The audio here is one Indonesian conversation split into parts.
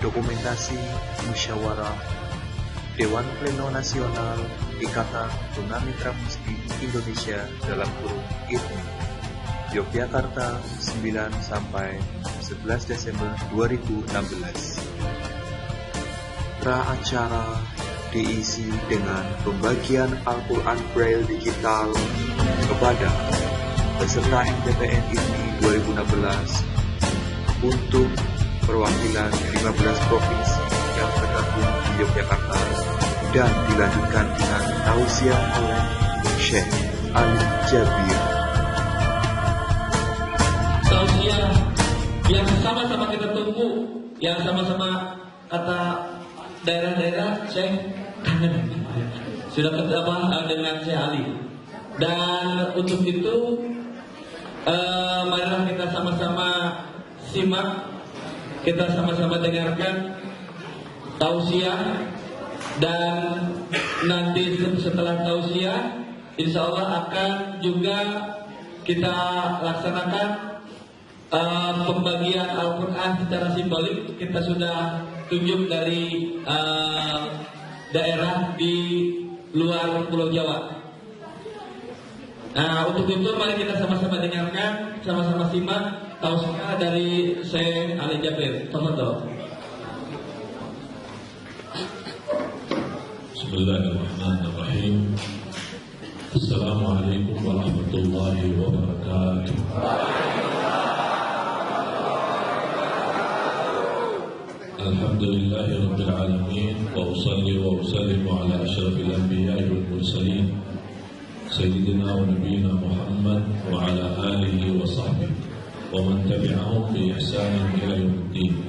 dokumentasi musyawarah Dewan Pleno Nasional Ikatan Tunanetra Muslim Indonesia (ITMI) Yogyakarta 9 sampai 11 Desember 2016. Pra-acara diisi dengan pembagian Al-Quran Braille digital kepada peserta MTPN ITMI 2016 untuk perwakilan 15 provinsi yang tergabung di Yogyakarta, dan dilanjutkan dengan tausiah oleh Syekh Ali Jabir. Tausiah yang sama-sama kita tunggu, yang sama-sama kata daerah-daerah Syekh sudah ketemu dengan Syekh Ali. Dan untuk itu marilah kita sama-sama simak, kita sama-sama dengarkan tausiah, dan nanti setelah tausiah insya Allah akan juga kita laksanakan pembagian Al-Quran secara simbolik. Kita sudah tunjuk dari daerah di luar Pulau Jawa. Nah, untuk itu mari kita sama-sama dengarkan, sama-sama simak tausiah dari Syekh Ali Jabir. Tafadhol. Bismillahirrahmanirrahim. Assalamualaikum warahmatullahi wabarakatuh. Alhamdulillahirabbil alamin, wa usalli wa usallimu ala asyrafil anbiya'i wal mursalin sayyidina wa nabiyyina Muhammad wa ala alihi wa sahbihi wa man tabi'ahum bi ihsanin ila yaumiddin.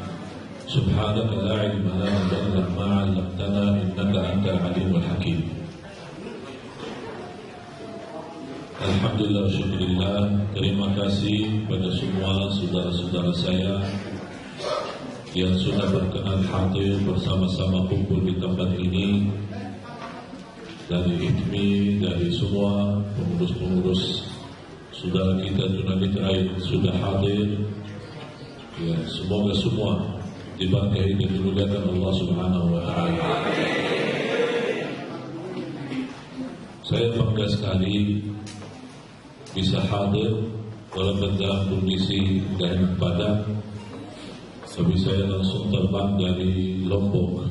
Subhanaka la ilma lana illa ma 'allamtana innaka antal alimul hakim. Alhamdulillah, syukurillah, terima kasih pada semua saudara-saudara saya yang sudah berkenan hadir bersama-sama kumpul di tempat ini, dari ITMI, dari semua pengurus-pengurus saudara kita tunanetra yang sudah hadir. Ya, semoga semua diberkahi dan dimuliakan Allah Subhanahu wa taala. Saya bangga sekali bisa hadir walaupun dalam kondisi tidak enak badan, tapi saya langsung terbang dari Lombok,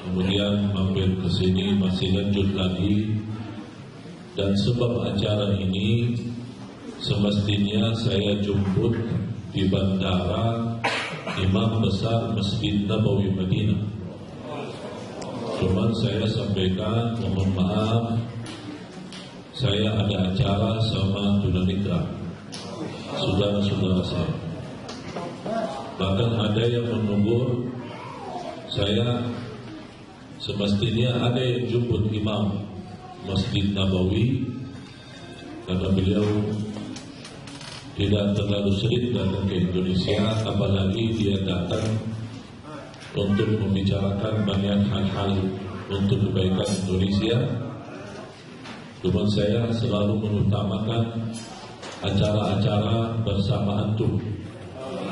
kemudian mampir ke sini, masih lanjut lagi. Dan sebab acara ini semestinya saya jemput di bandara Imam Besar Masjid Nabawi Madinah. Cuman saya sampaikan, mohon maaf, saya ada acara sama tunanetra saudara-saudara saya. Bahkan ada yang menegur saya, semestinya ada yang jemput Imam Masjid Nabawi, karena beliau tidak terlalu sering datang ke Indonesia, apalagi dia datang untuk membicarakan banyak hal-hal untuk kebaikan Indonesia. Cuma saya selalu mengutamakan acara-acara bersama antum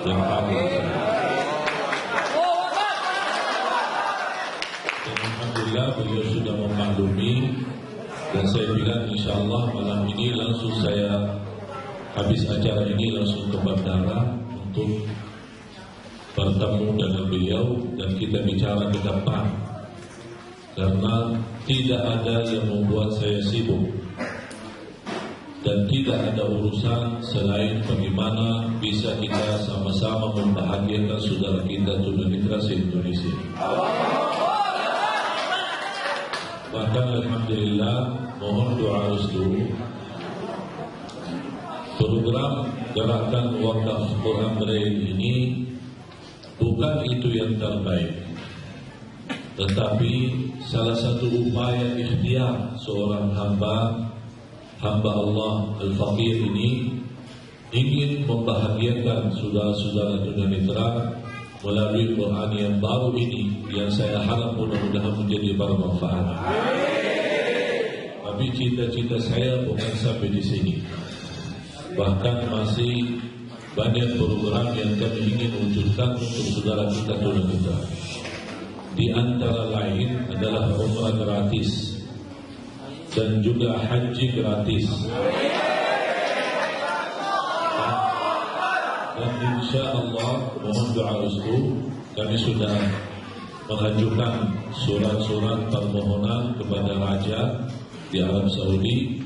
yang hadir. Dan alhamdulillah beliau sudah memaklumi, dan saya bilang insyaallah malam ini langsung saya habis acara ini langsung ke bandara untuk bertemu dengan beliau dan kita bicara ke depan, karena tidak ada yang membuat saya sibuk dan tidak ada urusan selain bagaimana bisa kita sama-sama membahagiakan saudara kita tunanetra se-Indonesia. Bahkan alhamdulillah, mohon doa restu, program gerakan wakaf Quran Braille ini bukan itu yang terbaik, tetapi salah satu upaya ikhtiar seorang hamba Allah Al-Faqir ini ingin membahagiakan saudara-saudara tunanetra melalui Quran yang baru ini, yang saya harap mudah-mudahan menjadi bermanfaat. Tapi cita-cita saya bukan sampai di sini, bahkan masih banyak program yang kami ingin wujudkan untuk saudara kita tunanetra. Di antara lain adalah umrah gratis dan juga haji gratis. Dan insya Allah mohon doa restu, kami sudah mengajukan surat-surat permohonan kepada Raja di Arab Saudi.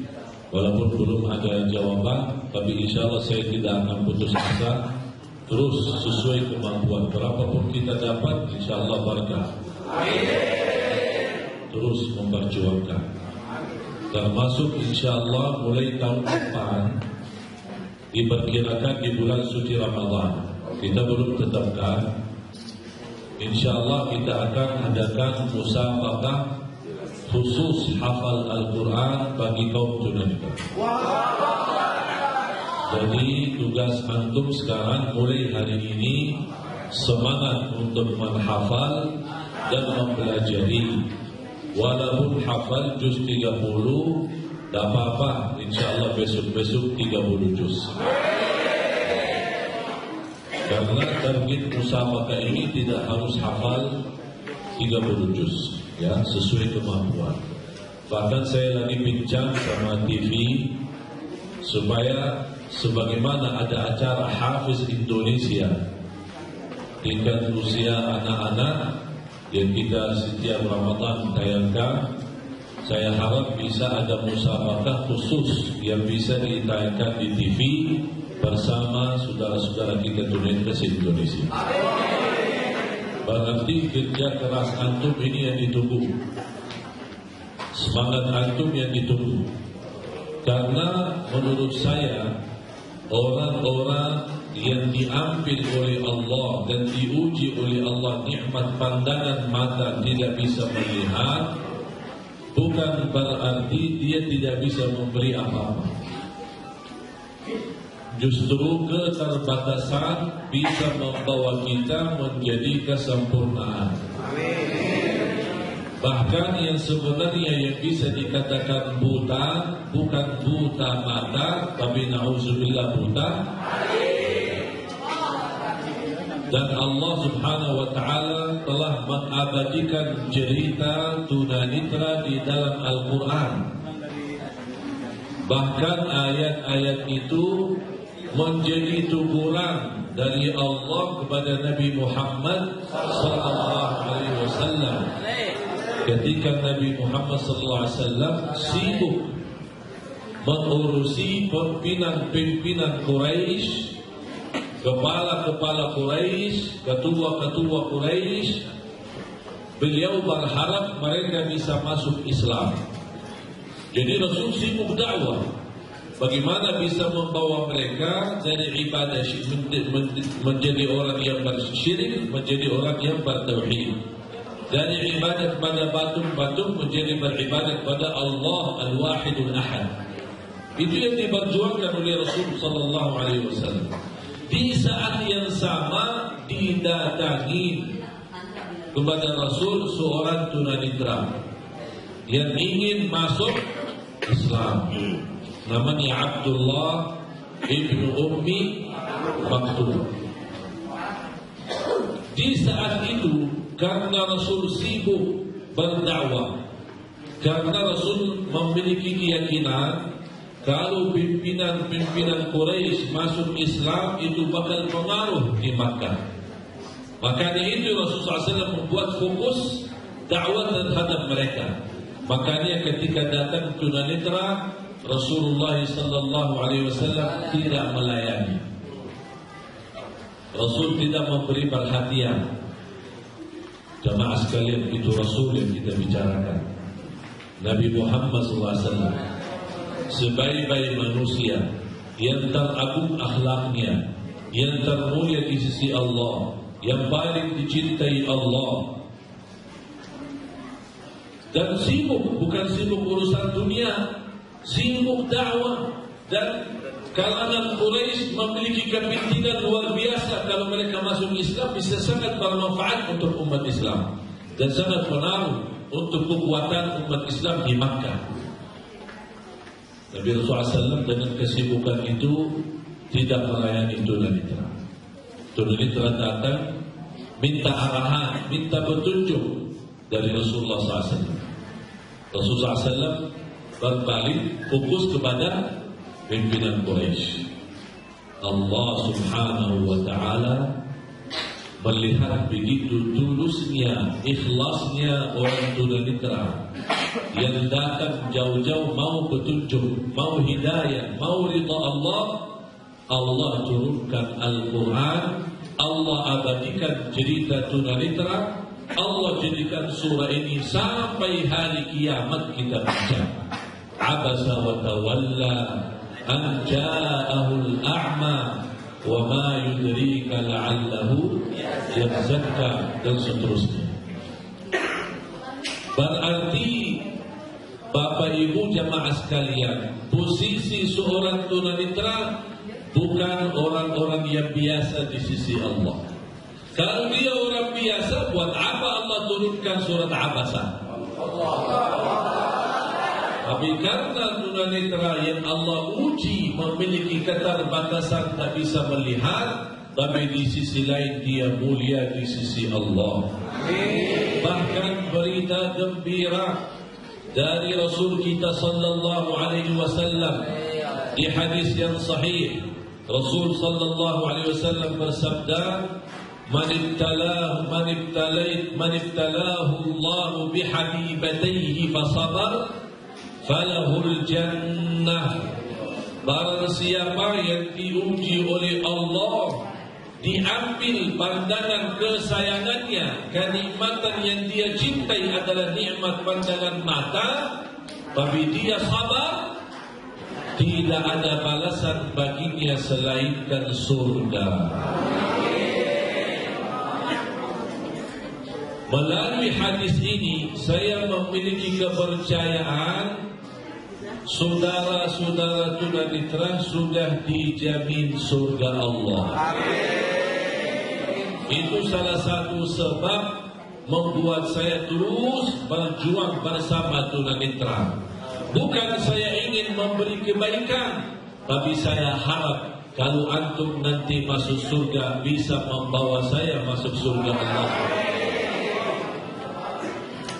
Walaupun belum ada jawaban, tapi insya Allah saya tidak akan putus asa. Terus sesuai kemampuan, berapapun kita dapat, insya Allah berkah. Terus memperjuangkan. Termasuk insya Allah mulai tahun depan, diperkirakan di bulan suci Ramadan. Kita belum tetapkan. Insya Allah kita akan adakan musabaqah khusus hafal Al-Quran bagi kaum tunanetra. Jadi tugas antum sekarang mulai hari ini semangat untuk menghafal dan mempelajari. Walaupun hafal juz 30, tak apa-apa, insya Allah besok-besok 30 juz. Karena target musabaqah ini tidak harus hafal 30 juz. Ya, sesuai kemampuan. Bahkan saya lagi bincang sama TV supaya sebagaimana ada acara Hafiz Indonesia tingkat usia anak-anak yang kita setiap Ramadan tayangkan, saya harap bisa ada musabaqah khusus yang bisa ditayangkan di TV bersama saudara-saudara kita tunanetra se-Indonesia. Berarti kerja keras antum ini yang ditunggu, semangat antum yang ditunggu. Karena menurut saya orang-orang yang diambil oleh Allah dan diuji oleh Allah nikmat pandangan mata tidak bisa melihat, bukan berarti dia tidak bisa memberi apa-apa. Justru keterbatasan bisa membawa kita menjadi kesempurnaan. Bahkan yang sebenarnya yang bisa dikatakan buta, bukan buta mata, tapi na'udzubillah buta. Dan Allah Subhanahu wa Ta'ala telah mengabadikan cerita tunanetra di dalam Al-Quran. Bahkan ayat-ayat itu menjadi tuguran dari Allah kepada Nabi Muhammad sallallahu alaihi wasallam. Ketika Nabi Muhammad sallallahu alaihi wasallam sibuk mengurusi pimpinan-pimpinan Quraisy, kepala-kepala Quraisy, ketua-ketua Quraisy, beliau berharap mereka bisa masuk Islam. Jadi Rasul sibuk dakwah. Bagaimana bisa membawa mereka dari ibadah menjadi orang yang bersyirik menjadi orang yang bertauhid, dari ibadat pada batu-batu menjadi beribadat pada Allah Al-Wahidul Ahad. Itu yang diperjuangkan oleh Rasul sallallahu alaihi wasallam. Di saat yang sama didatangi kepada Rasul seorang tunanetra yang ingin masuk Islam. Namanya Abdullah ibnu Ummi Maktum. Di saat itu karena Rasul sibuk berdakwah, karena Rasul memiliki keyakinan kalau pimpinan-pimpinan Quraisy masuk Islam itu bakal pengaruh di Makkah. Makanya itu Rasulullah SAW membuat fokus dakwah terhadap mereka. Makanya ketika datang tunanetra, Rasulullah sallallahu alaihi wasallam tidak melayani. Rasul tidak memberi perhatian. Jemaah sekalian, itu Rasul yang kita bicarakan. Nabi Muhammad sallallahu alaihi wasallam sebaik-baik manusia yang teragung akhlaknya, yang termulia di sisi Allah, yang paling dicintai Allah. Dan sibuk, bukan sibuk urusan dunia, sibuk dakwah. Dan kalangan Quraisy memiliki kepimpinan luar biasa. Kalau mereka masuk Islam bisa sangat bermanfaat untuk umat Islam dan sangat pengaruh untuk kekuatan umat Islam di Makkah. Nabi Rasulullah SAW dengan kesibukan itu tidak melayani tunanetra. Tunanetra datang minta arahan, minta petunjuk dari Rasulullah SAW. Rasulullah SAW berbalik fokus kepada pimpinan Quraisy. Allah Subhanahu wa Ta'ala melihat begitu tulusnya, ikhlasnya orang tunanetra yang datang jauh-jauh mau petunjuk, mau hidayah, mau ridha Allah. Allah turunkan Al-Quran, Allah abadikan cerita tunanetra, Allah jadikan surah ini sampai hari kiamat kita baca. Abasa wa tawalla an ja'ahul a'ma wa ma yudrika la'allahu yazakka, dan seterusnya. Berarti Bapak Ibu jamaah sekalian, posisi seorang tunanetra bukan orang-orang yang biasa di sisi Allah. Kalau dia orang biasa, buat apa Allah turunkan surat Abasa? Tapi karena tunanetra yang Allah uji memiliki keterbatasan, tak bisa melihat, tapi di sisi lain dia mulia di sisi Allah. Bahkan berita gembira dari Rasul kita sallallahu alaihi wasallam di hadis yang sahih. Rasul sallallahu alaihi wasallam bersabda, Man ibtalahu Allah bihabibatayhi fasabar falahul jannah. Barang siapa yang diuji oleh Allah, diambil pandangan kesayangannya, kenikmatan yang dia cintai adalah nikmat pandangan mata, tapi dia sabar, tidak ada balasan baginya selainkan surga. Melalui hadis ini saya memiliki kepercayaan saudara-saudara tunanetra sudah dijamin surga Allah. Itu salah satu sebab membuat saya terus berjuang bersama tunanetra. Bukan saya ingin memberi kebaikan, tapi saya harap kalau antum nanti masuk surga bisa membawa saya masuk surga Allah.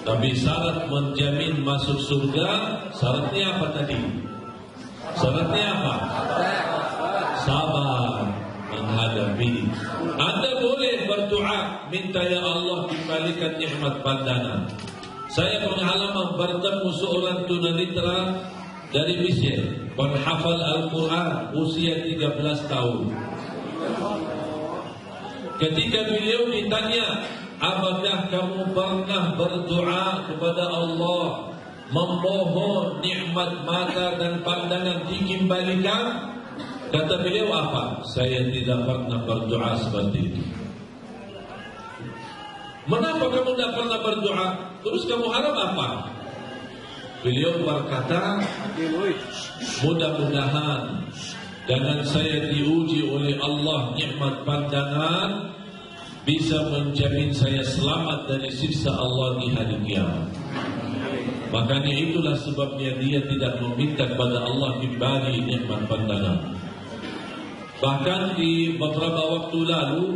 Tapi syarat menjamin masuk surga, syaratnya apa tadi? Syaratnya apa? Sabar menghadapi. Anda boleh berdoa, minta ya Allah kembalikan nikmat pandangan. Saya pengalaman bertemu seorang tunanetra dari Mesir, penghafal Al-Quran, usia 13 tahun. Ketika beliau ditanya, apakah kamu pernah berdoa kepada Allah memohon nikmat mata dan pandangan dikembalikan? Kata beliau apa? Saya tidak pernah berdoa seperti itu. Mengapa kamu tidak pernah berdoa? Terus kamu harap apa? Beliau berkata, mudah-mudahan dengan saya diuji oleh Allah nikmat pandangan bisa menjamin saya selamat dari siksa Allah di hari kiamat. Makanya itulah sebabnya dia tidak meminta kepada Allah kembali nikmat pandangan. Bahkan di beberapa waktu lalu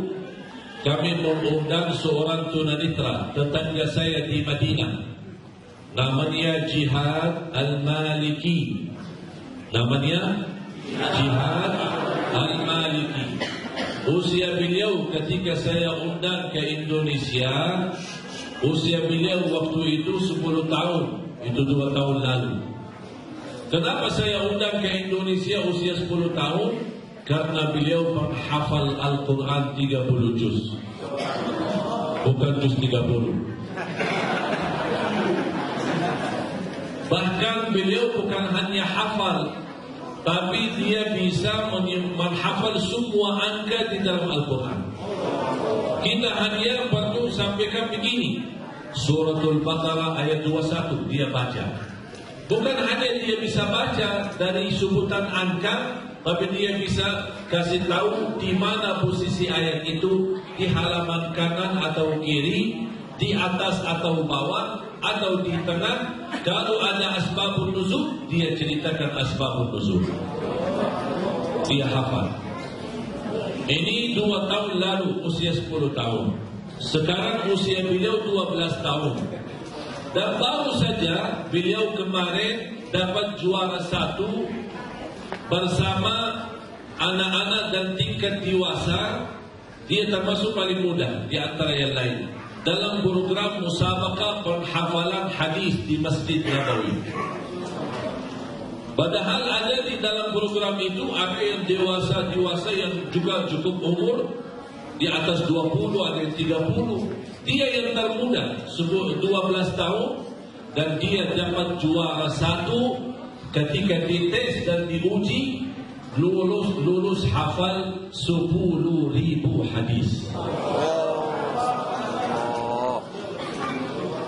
kami mengundang seorang tunanetra tetangga saya di Madinah, namanya Jihad Al-Maliki. Namanya Jihad Al-Maliki. Usia beliau ketika saya undang ke Indonesia, usia beliau waktu itu 10 tahun. Itu 2 tahun lalu. Kenapa saya undang ke Indonesia usia 10 tahun? Karena beliau menghafal Al-Quran 30 juz. Bukan juz 30. Bahkan beliau bukan hanya hafal, tapi dia bisa menghafal semua angka di dalam Al-Quran. Kita hanya perlu sampaikan begini, Suratul Baqarah ayat 21 dia baca. Bukan hanya dia bisa baca dari sebutan angka, tapi dia bisa kasih tahu di mana posisi ayat itu, di halaman kanan atau kiri, di atas atau bawah, atau di tengah. Kalau ada asbabun nuzul, dia ceritakan asbabun nuzul. Dia hafal. Ini 2 tahun lalu usia 10 tahun. Sekarang usia beliau 12 tahun. Dan baru saja beliau kemarin dapat juara 1 bersama anak-anak dan tingkat dewasa. Dia termasuk paling muda di antara yang lain dalam program musabaqah penhafalan hadis di Masjid Nabawi. Padahal ada di dalam program itu ada yang dewasa yang juga cukup umur di atas 20, ada yang 30. Dia yang termuda 12 tahun dan dia dapat juara 1 ketika dites dan diuji lulus hafal 10.000 hadis.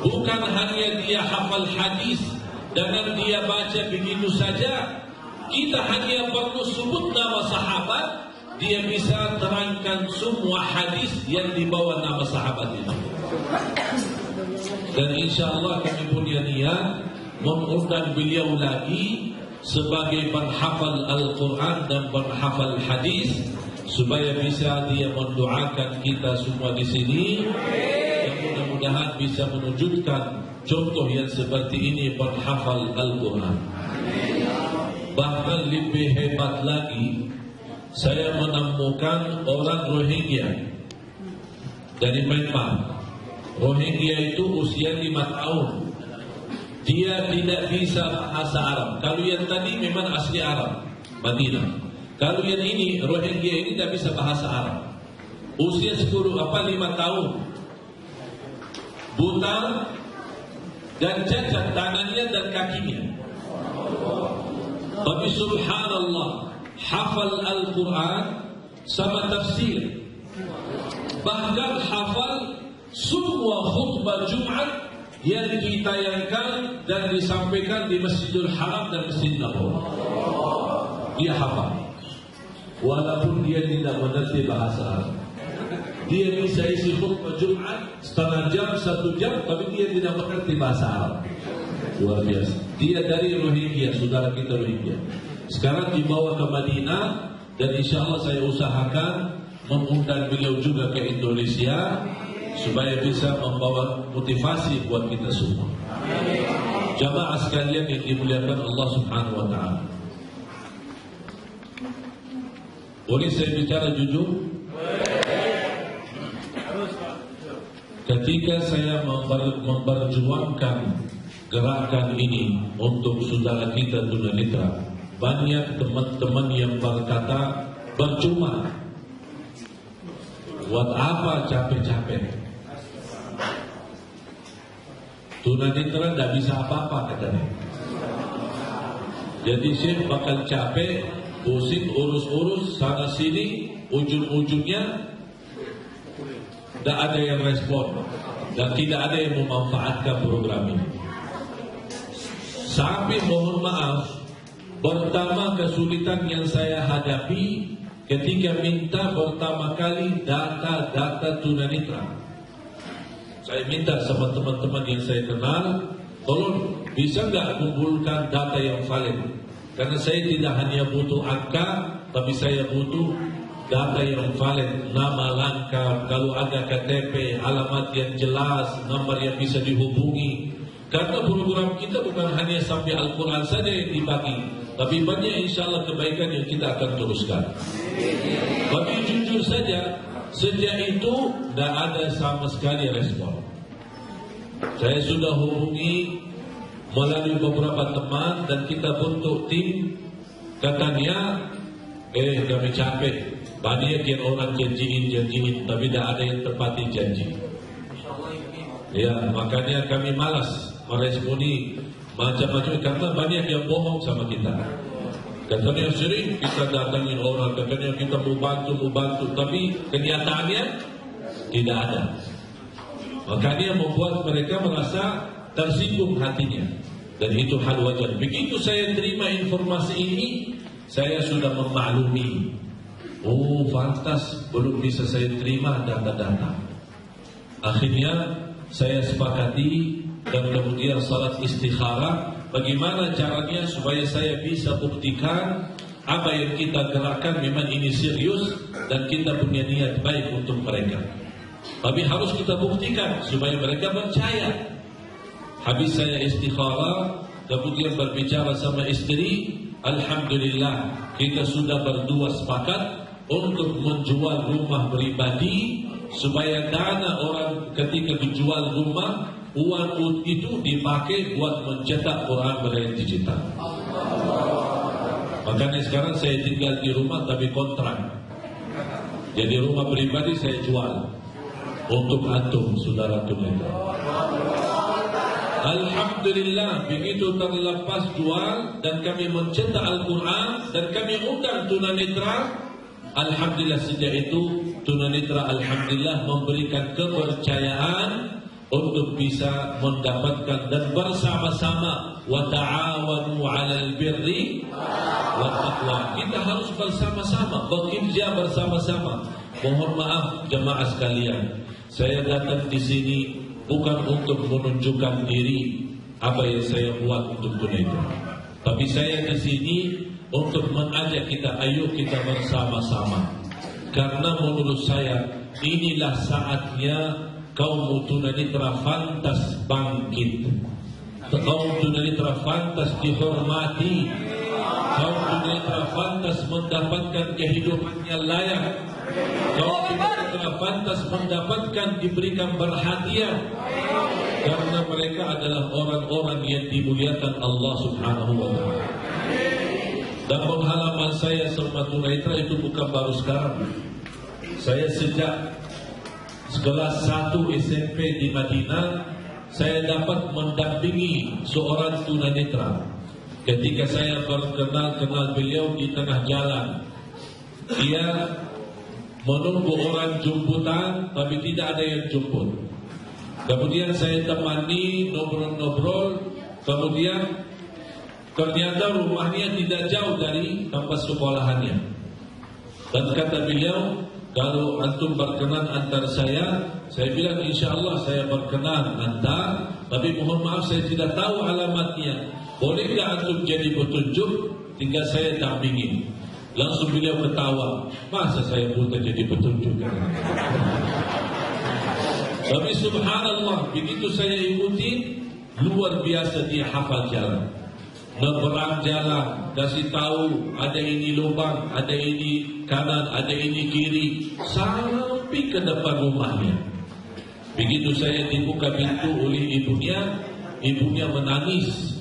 Bukan hanya dia hafal hadis dengan dia baca begitu saja, kita hanya perlu sebut nama sahabat, dia bisa terangkan semua hadis yang dibawa nama sahabat itu. Dan insyaAllah kami punya niat mengundang beliau lagi sebagai penghafal Al-Quran dan penghafal hadis, supaya bisa dia mendoakan kita semua di sini. Yang mudah-mudahan bisa menunjukkan contoh yang seperti ini penghafal Al-Quran. Bahkan lebih hebat lagi, saya menemukan orang Rohingya dari Myanmar. Rohingya itu usia 5 tahun. Dia tidak bisa bahasa Arab. Kalau yang tadi memang asli Arab, Madinah. Kalau yang ini Rohingya ini tidak bisa bahasa Arab. Usia 5 tahun. Buta dan cacat tangannya dan kakinya. Tapi subhanallah, hafal Al-Quran sama tafsir. Bahkan hafal semua khutbah Jumat yang ditayangkan dan disampaikan di Masjidil Haram dan Masjid Nabawi. Dia hafal. Walaupun dia tidak mengerti bahasa Arab. Dia bisa isi khutbah Jumat setengah jam, 1 jam, tapi dia tidak mengerti bahasa Arab. Luar biasa. Dia dari Rohingya, saudara kita Rohingya. Sekarang dibawa ke Madinah dan insya Allah saya usahakan mengundang beliau juga ke Indonesia supaya bisa membawa motivasi buat kita semua. Jamaah sekalian yang dimuliakan Allah Subhanahu wa taala. Boleh saya bicara jujur? Ketika saya memperjuangkan gerakan ini untuk saudara kita tunanetra, banyak teman-teman yang berkata percuma. Buat apa capek-capek? Tunanetra tidak bisa apa-apa katanya. Jadi Syekh bakal capek, pusing urus-urus sana sini, ujung-ujungnya tidak ada yang respon dan tidak ada yang memanfaatkan program ini. Sampai mohon maaf, pertama kesulitan yang saya hadapi ketika minta pertama kali data tunanetra. Saya minta sama teman-teman yang saya kenal, tolong bisa nggak kumpulkan data yang valid? Karena saya tidak hanya butuh angka, tapi saya butuh data yang valid, nama lengkap, kalau ada KTP, alamat yang jelas, nomor yang bisa dihubungi. Karena program kita bukan hanya sampai Al-Quran saja yang dibagi, tapi banyak insya Allah kebaikan yang kita akan teruskan. Tapi jujur saja, sejak itu tidak ada sama sekali respon. Saya sudah hubungi melalui beberapa teman dan kita bentuk tim. Katanya, kami capek. Banyak yang orang janjiin, tapi tidak ada yang tepati janji. Ya, makanya kami malas meresponi macam-macam karena banyak yang bohong sama kita. Katanya sering kita datangin orang, katanya kita mau bantu, tapi kenyataannya tidak ada. Makanya membuat mereka merasa tersinggung hatinya, dan itu hal wajar. Begitu saya terima informasi ini, saya sudah memaklumi. Oh, pantas belum bisa saya terima data-data. Akhirnya saya sepakati dan kemudian salat istikharah. Bagaimana caranya supaya saya bisa buktikan apa yang kita gerakkan memang ini serius dan kita punya niat baik untuk mereka. Tapi harus kita buktikan supaya mereka percaya. Habis saya istikharah, kemudian berbicara sama istri, alhamdulillah kita sudah berdua sepakat untuk menjual rumah pribadi supaya dana orang ketika dijual rumah, uang itu dipakai buat mencetak Quran Braille digital. Makanya sekarang saya tinggal di rumah tapi kontrak. Jadi rumah pribadi saya jual untuk antum, saudara tunanetra. Alhamdulillah, begitu terlepas jual dan kami mencetak Al-Quran dan kami undang tunanetra. Alhamdulillah sejak itu tunanetra alhamdulillah memberikan kepercayaan untuk bisa mendapatkan dan bersama-sama wa ta'awanu 'alal birri wat taqwa. Kita harus bersama-sama, bekerja bersama-sama. Mohon maaf jemaah sekalian, saya datang di sini bukan untuk menunjukkan diri apa yang saya buat untuk tunanetra, tapi saya di sini untuk mengajak kita, ayo kita bersama-sama. Karena menurut saya inilah saatnya kaum tunanetra pantas bangkit. Kaum tunanetra pantas dihormati. Kaum tunanetra pantas mendapatkan kehidupan yang layak. Kaum tunanetra pantas mendapatkan diberikan perhatian. Karena mereka adalah orang-orang yang dimuliakan Allah Subhanahu wa ta'ala. Dan pengalaman saya sama tunanetra itu bukan baru sekarang. Saya sejak kelas 1 SMP di Madinah, saya dapat mendampingi seorang tunanetra. Ketika saya kenal beliau di tengah jalan, dia menunggu orang jemputan, tapi tidak ada yang jemput. Kemudian saya temani, ngobrol-ngobrol, kemudian ternyata rumahnya tidak jauh dari tempat sekolahannya. Dan kata beliau, kalau antum berkenan antar saya bilang insyaAllah saya berkenan antar, tapi mohon maaf saya tidak tahu alamatnya. Bolehkah antum jadi petunjuk, tinggal saya dampingi. Langsung beliau ketawa, masa saya buta jadi petunjuk? Tapi subhanallah, begitu saya ikuti, luar biasa dia hafal jalan. Ngeberang jalan, kasih tahu ada ini lubang, ada ini kanan, ada ini kiri, sampai ke depan rumahnya. Begitu saya dibuka pintu oleh ibunya menangis.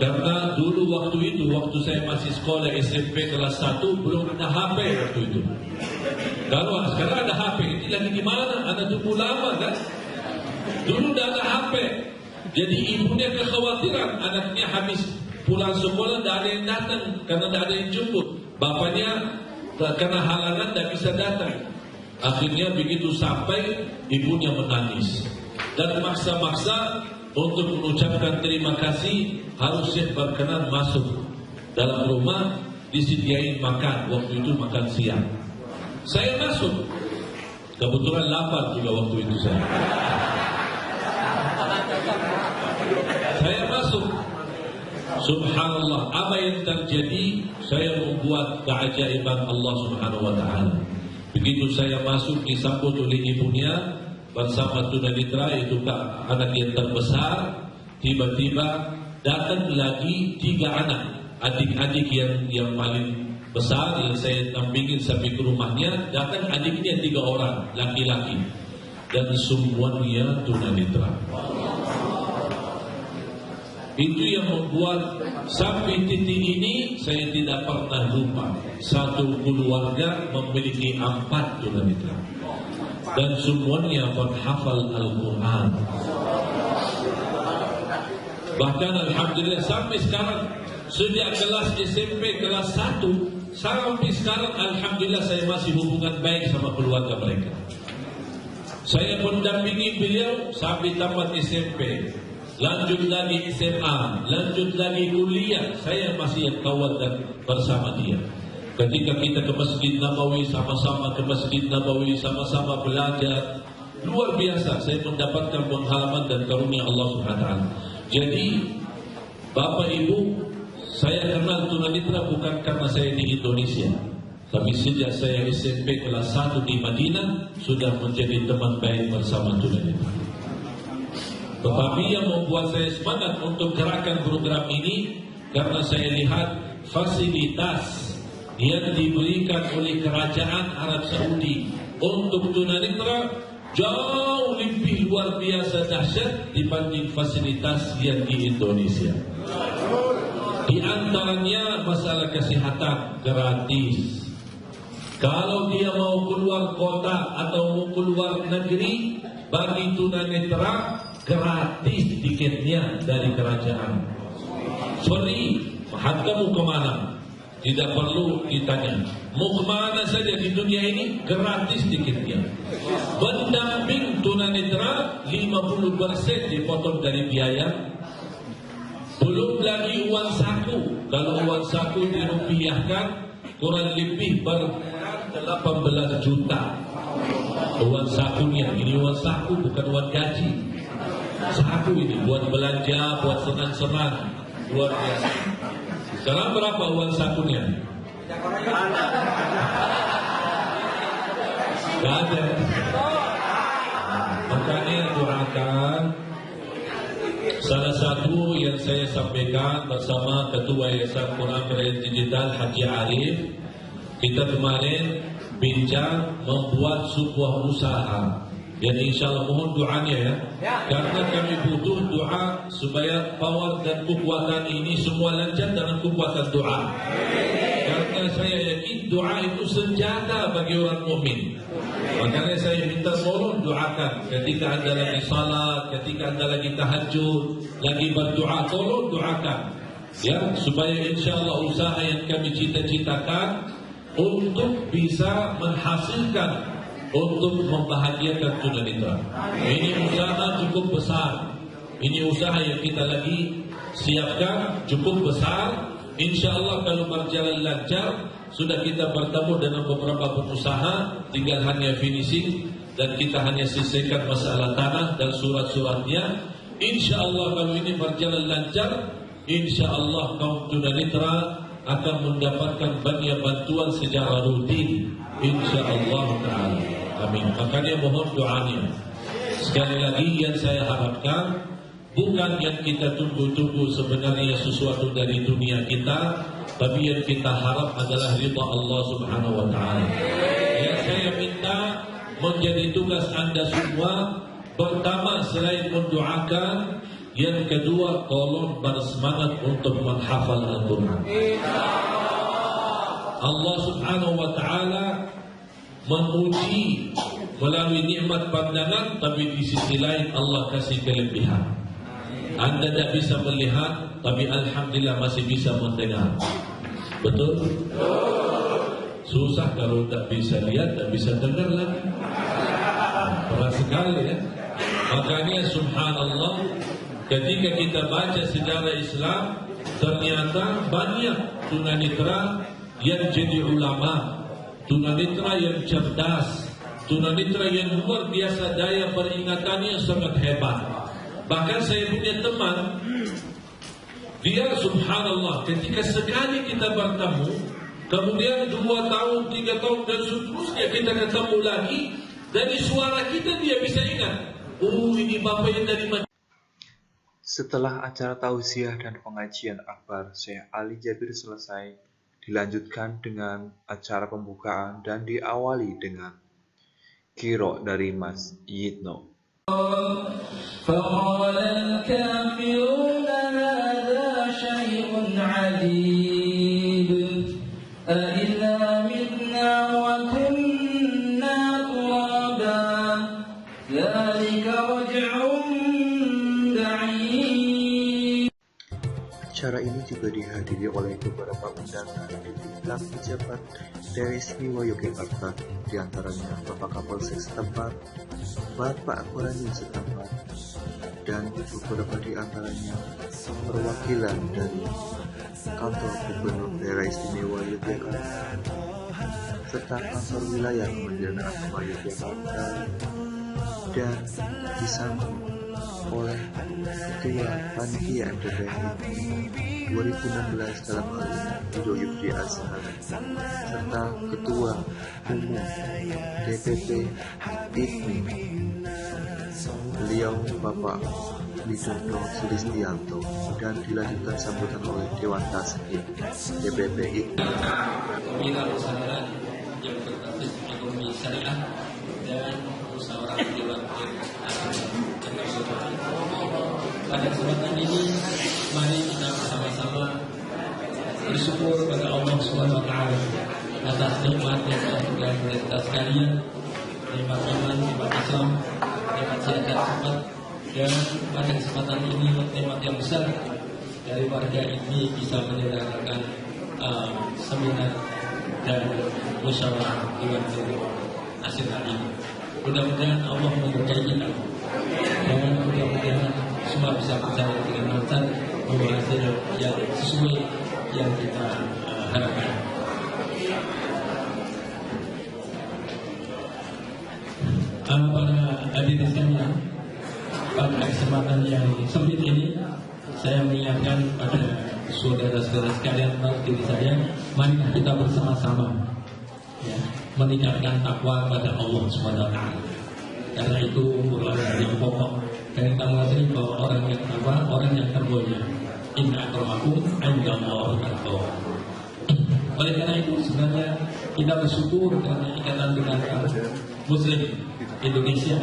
Karena dulu waktu saya masih sekolah SMP kelas 1, belum ada HP waktu itu. Kalau sekarang ada HP, ini lagi di mana? Anak tunggu lama kan? Dulu tidak ada HP. Jadi ibunya kekhawatiran anaknya habis pulang sekolah tidak ada yang datang karena tidak ada yang jemput. Bapaknya karena halangan tidak bisa datang. Akhirnya begitu sampai ibunya menangis dan maksa-maksa untuk mengucapkan terima kasih harus berkenan masuk dalam rumah, disediain makan. Waktu itu makan siang. Saya masuk, kebetulan lapar juga waktu itu saya. Saya masuk. Subhanallah, apa yang terjadi? Saya membuat keajaiban Allah Subhanahu wa ta'ala. Begitu saya masuk, disambut oleh ibunya bersama tunanetra, itu anak yang terbesar. Tiba-tiba datang lagi 3 anak, adik-adik yang paling besar yang saya dampingin sampai ke rumahnya. Datang adiknya 3 orang, laki-laki, dan semuanya tunanetra. Itu yang membuat sampai titik ini saya tidak pernah lupa. Satu keluarga memiliki 4 tunanetra dan semuanya menghafal Al-Quran. Bahkan alhamdulillah sampai sekarang, sejak kelas SMP kelas 1 sampai sekarang, alhamdulillah saya masih hubungan baik sama keluarga mereka. Saya mendampingi beliau sampai tamat SMP. Lanjut lagi SMA, lanjut lagi kuliah, saya masih kawan dan bersama dia. Ketika kita ke Masjid Nabawi, sama-sama ke Masjid Nabawi, sama-sama belajar, luar biasa. Saya mendapatkan pengalaman dan karunia Allah Subhanahu wa ta'ala. Jadi, Bapak Ibu, Saya kenal tunanetra bukan karena saya di Indonesia, tapi sejak saya SMP kelas 1 di Madinah sudah menjadi teman baik bersama tunanetra. Tetapi yang membuat saya semangat untuk gerakan program ini karena saya lihat fasilitas yang diberikan oleh kerajaan Arab Saudi untuk tunanetra jauh lebih luar biasa dahsyat dibanding fasilitas yang di Indonesia. Di antaranya masalah kesehatan gratis. Kalau dia mau keluar kota atau mau keluar negeri, bagi tunanetra gratis tiketnya dari kerajaan. Sorry, hantamu kemana? Tidak perlu ditanya. Mau kemana saja di dunia ini, gratis tiketnya. Pendamping tunanetra 50% dipotong dari biaya. Belum lagi uang saku. Kalau uang saku dirupiahkan, kurang lebih 18 juta. Uang sakunya, ini uang saku bukan uang gaji. Saku ini buat belanja, buat senang-senang, luar biasa. Sekarang berapa uang sakunya? Gak ada. Makanya doakan. Salah satu yang saya sampaikan bersama Ketua Yayasan Quran Braille Digital Haji Arif, kita kemarin bincang membuat sebuah usaha. Jadi insya Allah mohon doanya ya. Karena kami butuh doa supaya power dan kekuatan ini semua lancar dengan kekuatan doa. Karena saya yakin doa itu senjata bagi orang mukmin. Makanya saya minta tolong doakan ketika anda lagi salat, ketika anda lagi tahajud, lagi berdoa, tolong doakan ya supaya insya Allah usaha yang kami cita-citakan untuk bisa menghasilkan, untuk membahagiakan tunanetra. Ini usaha cukup besar. Ini usaha yang kita lagi siapkan cukup besar. Insya Allah kalau berjalan lancar, sudah kita bertemu dengan beberapa pengusaha, tinggal hanya finishing dan kita hanya selesaikan masalah tanah dan surat-suratnya. Insya Allah kalau ini berjalan lancar, insya Allah kaum tunanetra akan mendapatkan banyak bantuan secara rutin. Insya Allah Ta'ala. Amin. Makanya mohon doanya. Sekali lagi yang saya harapkan, bukan yang kita tunggu-tunggu sebenarnya sesuatu dari dunia kita, tapi yang kita harap adalah ridha Allah Subhanahu wa Ta'ala. Yang saya minta menjadi tugas anda semua, pertama selain mendoakan, yang kedua tolong bersemangat untuk menghafal Al-Quran. Allah Subhanahu wa Ta'ala memuji melalui nikmat pandangan, tapi di sisi lain Allah kasih kelebihan. Anda tidak bisa melihat, tapi alhamdulillah masih bisa mendengar. Betul? Susah kalau tak bisa lihat, tak bisa dengar lagi. Berat sekali ya. Makanya subhanallah, ketika kita baca sejarah Islam, ternyata banyak tunanetra yang jadi ulama, tunanetra yang cerdas, tunanetra yang luar biasa daya peringatannya sangat hebat. Bahkan saya punya teman, dia subhanallah ketika sekali kita bertemu, kemudian 2 tahun, 3 tahun dan seterusnya kita ketemu lagi, dari suara kita dia bisa ingat, oh ini bapak yang dari mana. Setelah acara tausiah dan pengajian akbar Syekh Ali Jabir selesai, dilanjutkan dengan acara pembukaan dan diawali dengan qiraah dari Mas Yitno. فقال الكافرون هذا شيء عجيب أإذا متنا وكنا ترابا ذلك رجع بعيد. Acara ini juga dihadiri oleh beberapa undangan dari tingkat pejabat dari Istimewa Yogyakarta, diantaranya Bapak Kapolsek setempat, Bapak Koramil setempat, dan beberapa diantaranya perwakilan dari kantor Gubernur Daerah Istimewa Yogyakarta, serta kantor wilayah Kementerian Agama Yogyakarta, dan disambut oleh Ketua Panitia MDPI 2016 dalam hal ini Ido Yufri Azhar, serta Ketua Umum DPP IPMI beliau Bapak Widodo Sulistianto, dan dilanjutkan sambutan oleh Dewan Tasbih DPP IPMI. Kewirausahaan yang berbasis ekonomi syariah dan musyawarah dewan pada kesempatan ini, mari kita bersama-sama bersyukur kepada Allah Subhanahu wa Ta'ala atas nikmat yang telah diberikan kita sekalian, nikmat iman, nikmat Islam, nikmat sehat dan cepat, dan pada kesempatan ini nikmat yang besar dari warga ini bisa menyelenggarakan seminar dan musyawarah dewan nasional ini. Mudah-mudahan Allah memberkahi kita dan mudah-mudahan semua bisa berjalan dengan lancar, membawa hasil yang sesuai yang kita harapkan. Para hadirin sekalian, pada kesempatan yang sempit ini, saya mengingatkan pada saudara-saudara sekalian termasuk diri saya, mari kita bersama-sama ya, meningkatkan takwa pada Allah Subhanahu wa Ta'ala. Karena itu merupakan yang pokok. Dan kita mengatakan bahwa orang yang takwa, orang yang termulia, inna akramakum indallahi atqakum. Oleh karena itu sebenarnya kita bersyukur karena ikatan dengan Muslim Indonesia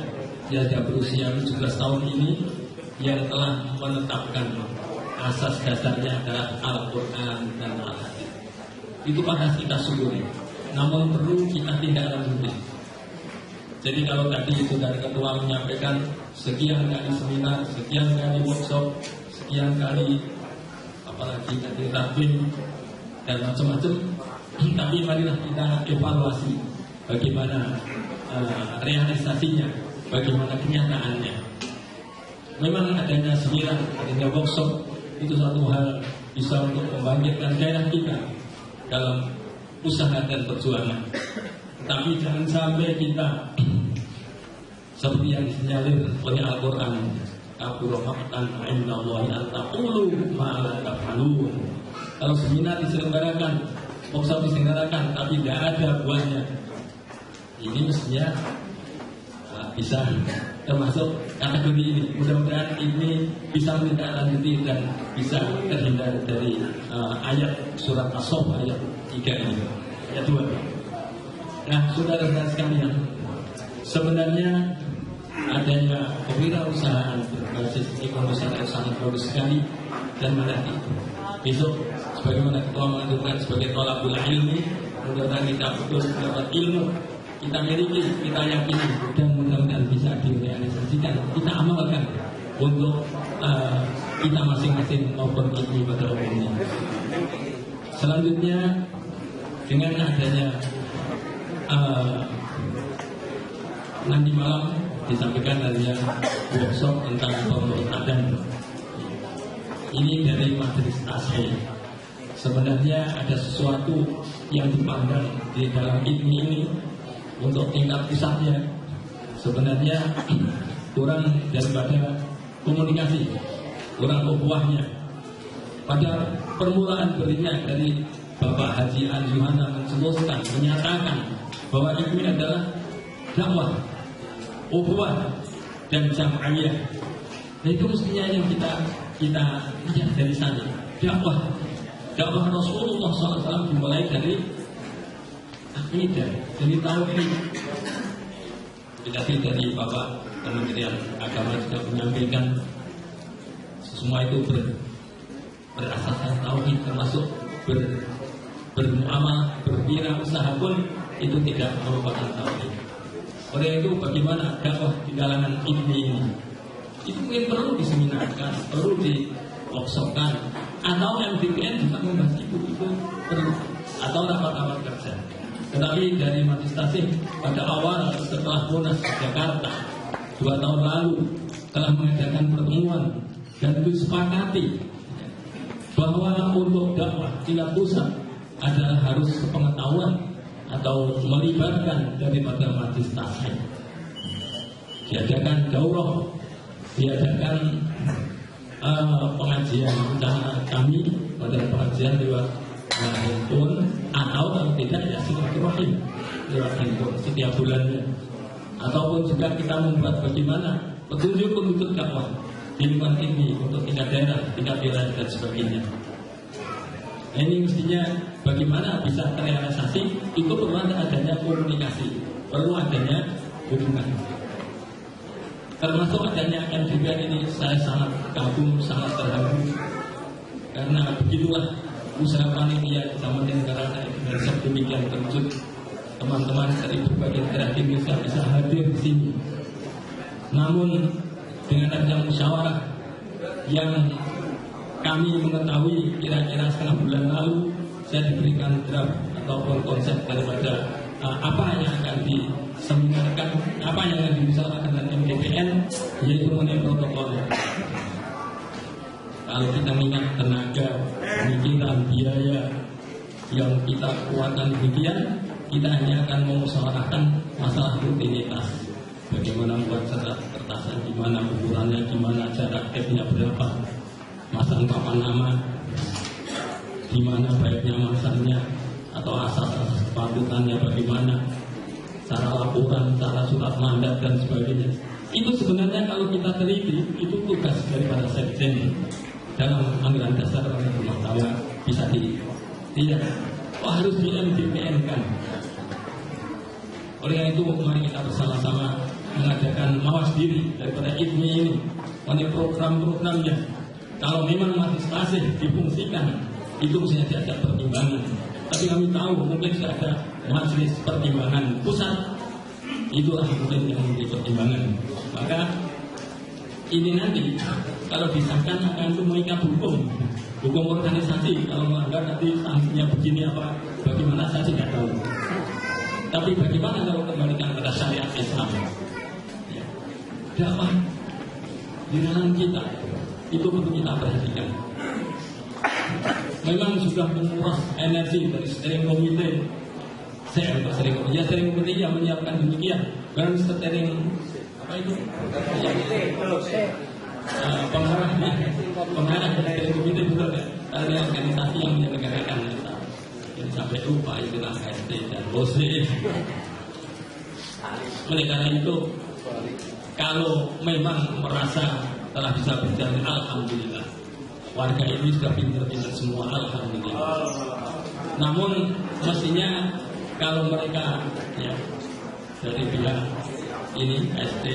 yang sudah berusia 17 tahun ini yang telah menetapkan asas dasarnya adalah Al-Quran dan Al-Hadis. Itu pantas kita syukuri. Namun perlu kita tindak lanjuti. Jadi kalau tadi itu dari ketua menyampaikan sekian kali seminar, sekian kali workshop, sekian kali apalagi tadi taklim dan macam-macam, tapi marilah kita evaluasi bagaimana realisasinya, bagaimana kenyataannya. Memang adanya seminar, adanya workshop itu satu hal bisa untuk membangkitkan gairah kita dalam usaha dan perjuangan. Tapi jangan sampai kita seperti yang disinyalir oleh Al-Quran, kabura maqtan indallahi an taqulu ma la taf'alun. Kalau seminar diselenggarakan, workshop diselenggarakan, tapi tidak ada buahnya, ini mestinya bisa termasuk kategori ini. Mudah-mudahan ini bisa menindaklanjuti dan bisa terhindar dari ayat surat As-Saff ayat 3 ini, ayat 2. Nah, saudara-saudara sekalian, sebenarnya adanya kewirausahaan berbasis ekonomi syariah sangat bagus sekali dan menarik. Besok, sebagaimana ketua mengaturkan sebagai thalabul ilmi, mudah-mudahan kita betul mendapat ilmu, kita miliki, kita yakini, dan mudah-mudahan bisa direalisasikan, kita amalkan untuk kita masing-masing maupun ini pada umumnya. Selanjutnya, dengan adanya nanti malam disampaikan adanya workshop tentang pemerintahan. Ini dari majelis tasbih. Sebenarnya ada sesuatu yang dipandang di dalam ini untuk tingkat pusatnya. Sebenarnya kurang daripada komunikasi, kurang ukhuwahnya. Pada permulaan berinya dari Bapak Haji Anjuhana mencetuskan, menyatakan bahwa ini adalah dakwah, ukhuwah dan jam'iyah. Nah, itu mestinya yang kita lihat dari sana. Dakwah Rasulullah SAW dimulai dari akidah, dari tauhid. Tadi dari Bapak Kementerian Agama juga menyampaikan semua itu berasaskan tauhid, termasuk bermuamalah, berwirausaha pun itu tidak merupakan tauhid. Oleh itu bagaimana dakwah di kalangan ini itu mungkin perlu diseminarkan, perlu di-workshopkan, atau MDPN juga membahas itu perlu, atau rapat-rapat kerja. Tetapi dari majelis tasbih pada awal setelah Munas Jakarta 2 tahun lalu telah mengadakan pertemuan dan disepakati bahwa untuk dakwah tingkat pusat adalah harus sepengetahuan atau melibatkan daripada majelis tasbih. Diadakan daurah diadakan pengajian rencana kami pada pengajian lewat handphone atau kalau tidak ya silaturahim lewat handphone setiap bulannya, ataupun juga kita membuat bagaimana petunjuk untuk dakwah di lingkungan ini untuk tingkat daerah, tingkat wilayah dan sebagainya. Nah, ini mestinya bagaimana bisa terrealisasi itu perlu adanya komunikasi, perlu adanya hubungan. Termasuk adanya akan juga ini saya sangat kagum, sangat terharu karena begitulah usaha panitia zaman negara dengan sedemikian terwujud. Teman-teman dari berbagai daerah di Indonesia bisa hadir di sini. Namun dengan adanya musyawarah yang kami mengetahui kira-kira setengah bulan lalu saya diberikan draft ataupun konsep daripada apa yang akan diseminarkan, apa yang akan dibicarakan dengan MDPN, yaitu mengenai protokol. Kalau kita mengingat tenaga, pemikiran, biaya yang kita keluarkan demikian, kita hanya akan memusyawarahkan masalah rutinitas. Bagaimana membuat surat kertasan, di mana ukurannya, di mana jarak tapnya berapa, masang papan nama, di mana baiknya masangnya, atau asas-asas kepatutannya bagaimana, cara laporan, cara surat mandat dan sebagainya. Itu sebenarnya kalau kita teliti itu tugas daripada sekjen dalam anggaran dasar rumah tangga bisa tidak. Harus di MDPN kan. Oleh itu mari kita bersama-sama mengadakan mawas diri daripada IPMI ini, mengenai program-programnya. Kalau memang masih difungsikan, itu mestinya diajak pertimbangan. Tapi kami tahu mungkin sudah ada majelis pertimbangan pusat, itulah mungkin yang menjadi pertimbangan. Maka ini nanti kalau disahkan akan mengikat hukum organisasi. Kalau melanggar nanti sanksinya begini apa, bagaimana saya tidak tahu. Tapi bagaimana kalau kembalikan pada syariat Islam? Ya. Dakwah di dalam kita itu perlu kita perhatikan. Memang sudah menguras energi dari steering komite. Steering komite yang menyiapkan demikian. Dan steering apa itu? Pengarah dari steering komite betul kan? Ada organisasi yang menyelenggarakan. Jadi sampai lupa itulah KST dan OSE. Oleh karena itu, kalau memang merasa telah bisa berjalan, alhamdulillah. Warga ini sudah pintar-pintar semua, alhamdulillah. Namun mestinya kalau mereka ya dari pihak ini ST,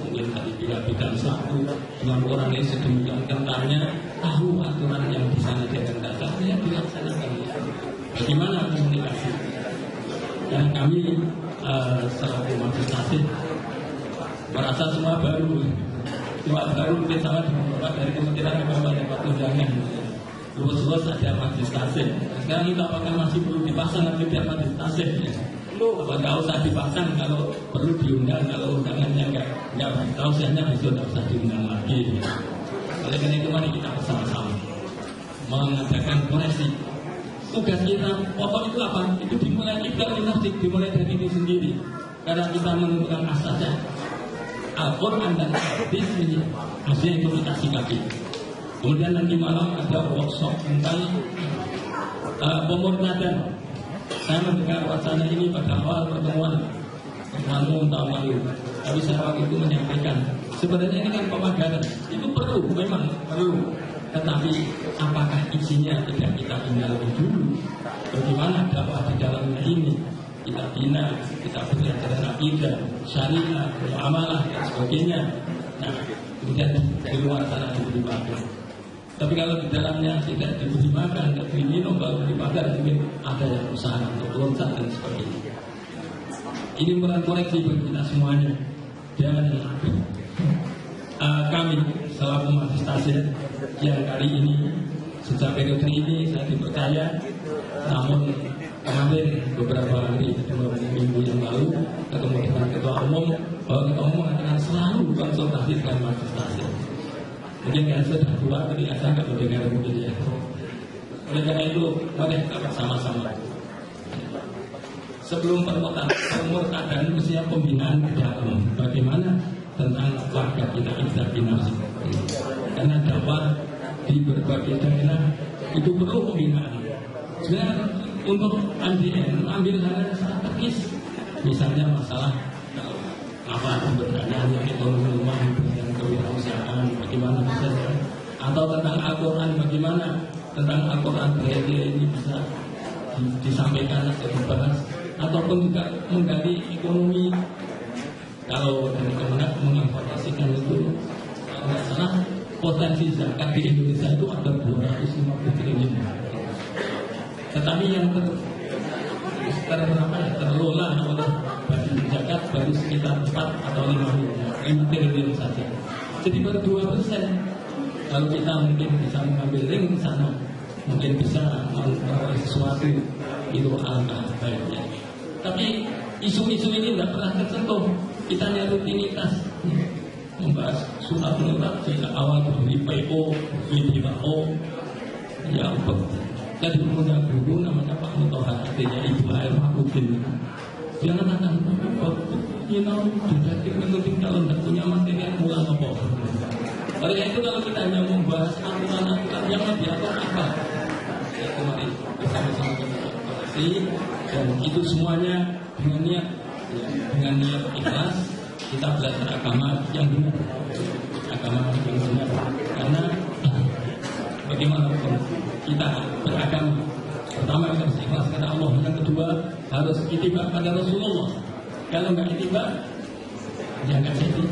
mungkin dari pihak bidang satu, dengan orang ini sedemikian kentalnya tahu aturan yang di sana di dasar, ya dilaksanakan. Bagaimana komunikasi? Dan kami selaku majelis tasik merasa semua baru mungkin sama dengan dari Kementerian Agama dan Tunjangan. Luas-luas ada majelis tasik. Sekarang kita apakah masih perlu dipasang atau tidak majelis tasik? Apa nggak usah dipasang, kalau perlu diundang, kalau undangannya nggak tausiahnya besok nggak usah diundang lagi. Oleh karena itu mari kita bersama-sama mengadakan koreksi. Tugas kita pokok itu apa? Itu dimulai dimulai dari diri sendiri. Karena kita menentukan asasnya Al-Quran dan hadis ini maksudnya komunikasi kaki. Kemudian nanti malam ada workshop tentang pemurtadan. Saya mendengar wacana ini pada awal pertemuan tahun lalu. Tapi saya waktu itu menyampaikan sebenarnya ini kan pemagaran. Itu memang perlu. Tetapi apakah isinya tidak kita bina lebih dulu? Bagaimana dakwah di dalamnya ini? Kita bina, kita beri ajaran akidah, syariah, muamalah dan sebagainya. Nah, kemudian di luar sana diberi makan. Tapi kalau di dalamnya tidak diberi makan, tidak diberi minum, baru diberi makan, mungkin ada yang usaha untuk loncat dan sebagainya. Ini merupakan koreksi bagi kita semuanya. Dan kami selaku majelis tasik yang kali ini sejak periode ini saya dipercaya, namun kemarin beberapa hari, minggu yang lalu ketemu dengan ketua umum, bahwa ketua umum mengatakan selalu konsultasi dengan majelis tasik. Mungkin kan sudah tua, tapi saya nggak mendengar mungkin ya. Oleh karena itu, mari kita bersama-sama. Sebelum permurtadan mestinya pembinaan ke dalam. Bagaimana tentang warga kita Ibrahim. Karena dakwah di berbagai daerah itu perlu pembinaan. Sebenarnya untuk ambil hal yang strategis, misalnya masalah pemberdayaan ekonomi rumah, pemberdayaan kewirausahaan, bagaimana bisa, atau tentang Al-Quran, bagaimana tentang Al-Quran ini bisa disampaikan atau dibahas, ataupun juga menggali ekonomi. Kalau dari Kemenak menginformasikan itu, kalau nggak salah potensi zakat di Indonesia itu ada 250 triliun. Tetapi yang terlola oleh badan zakat baru sekitar 4 atau 5 triliun saja. Jadi baru 2%. Kalau kita mungkin bisa mengambil ring di sana, mungkin bisa memperoleh sesuatu, itu alangkah baiknya. Tapi isu-isu ini tidak pernah tersentuh. Kita hanya rutinitas membahas surat menurat sejak awal dari PO, WBO, ya jadi punya guru namanya Pak Mutoha, artinya Ibu Air Makudin. Dia mengatakan, didakir menutup kalau tidak punya materi yang mulang apa. Oleh itu kalau kita hanya membahas aturan-aturan yang lebih apa, ya kemarin bersama-sama kita evaluasi, dan itu semuanya dengan niat ikhlas kita belajar agama yang benar, karena bagaimanapun kita beragama, pertama kita harus ikhlas kepada Allah, yang kedua harus ittiba pada Rasulullah. Kalau nggak ittiba, ya nggak jadi.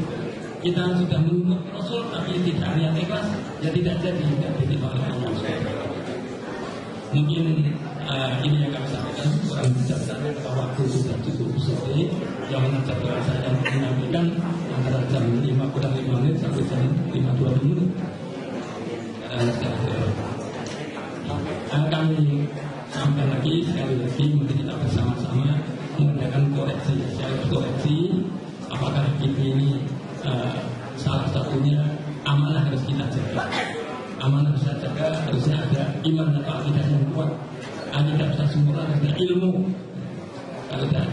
Kita sudah menurut Rasul tapi tidak niat ikhlas, ya tidak jadi, tidak diterima oleh Allah. Mungkin ini yang kami sampaikan, kurang bijaksana karena waktu sudah cukup sore. Yang mengajar saya menyampaikan antara jam 5 kurang 5 menit sampai jam 5:20 menit. Kami sampaikan lagi sekali lagi, mungkin kita bersama-sama mengadakan koreksi. Saya koreksi apakah ini salah satunya amanah harus kita jaga. Amanah harus kita jaga, harusnya ada iman atau akidah yang kuat. Akidah bisa sempurna, harus ada ilmu. Kalau tidak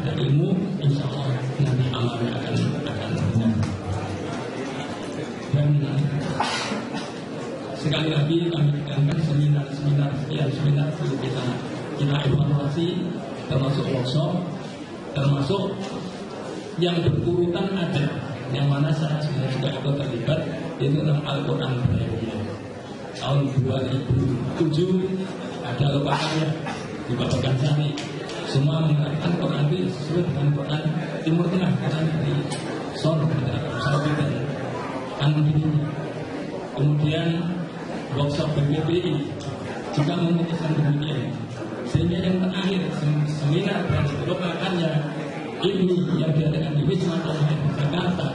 ada ilmu, insya Allah nanti amalnya akan benar. Dan sekali lagi kami tekankan seminar perlu kita evaluasi, termasuk workshop, termasuk yang berurutan ada, yang mana saya sebenarnya juga ikut terlibat, yaitu tentang Al-Quran Braille. Tahun 2007 ada lokakannya di Babakan Sari. Semua mengatakan Quran itu sesuai dengan Quran Timur Tengah, Quran dari Solo, Saudi dan Kanudini. Kemudian workshop BPPI juga memutuskan demikian. Sehingga yang terakhir seminar dan lokakannya ini yang diadakan di Wisma Atlet Jakarta